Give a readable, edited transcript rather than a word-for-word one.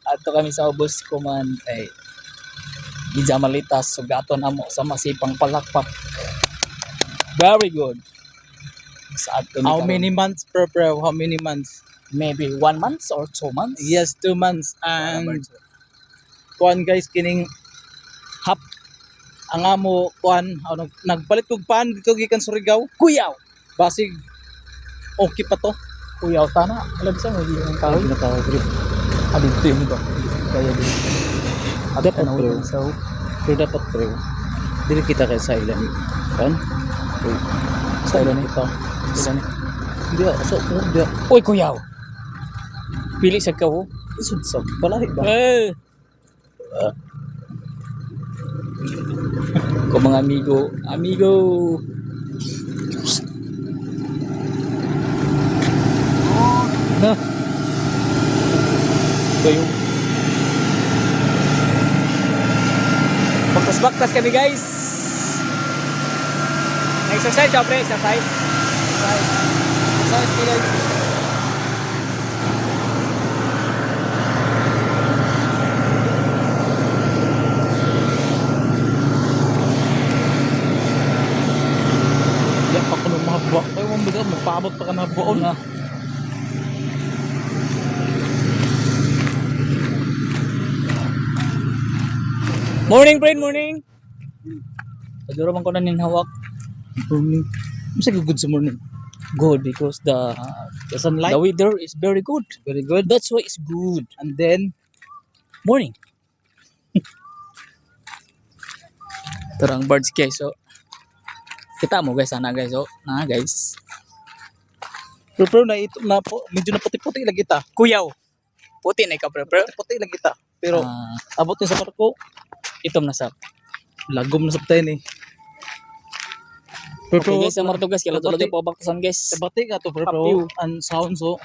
Ato kami sa ubos ko man kay Gidya Malitas sugaton amo sa masipang palakpak. Very good. Sa ato ni How karon. many months, bro? How many months? Maybe 1 month or 2 months? Yes, 2 months. And kuan guys, kining hap ang amo kuan nagpalit kog pan dito gikan Surigao. Kuyaw. Basig okay pa to. Kuyaw tana. Alam sa mo yung kahoy. Ano ka, bro? Adito yun ba? Kaya din. Dapat, Ano bro. yun? So, Pero dapat, bro, dili kita kay sa ilan. Kan? sa ilan ito. ilan? Hindi, so, hindi. Uy, kuyaw. Pili sa kawo. Isod sa balahi ba? Eh. Ko mga amigo. Na. Kayo. Baktas kami guys. Exercise syempre, exercise. Exercise guys. Yan pa ko ng mga buwak. Ay, mga bigat, magpaabot pa ka na buon. Na. Morning, friend, morning. Siguro man ko na nin hawak. Morning. Masa good sa morning? Good because the Sunlight? weather is very good. Very good. That's why it's good. And then, Morning. Terang birds guys. So kita mo guys sana guys. So na guys. pero na ito na po, medyo na puti-puti lagi ta. Kuyaw. Puti na ikaw pre. Puti lagi ta. Pero abot ni sa barko, Itom na sa. lagom na sa tayo ni. Okay guys, sa Marto guys, kailan Pabati. po baktasan guys. Sabati ka to, pero Papiw. ang sound so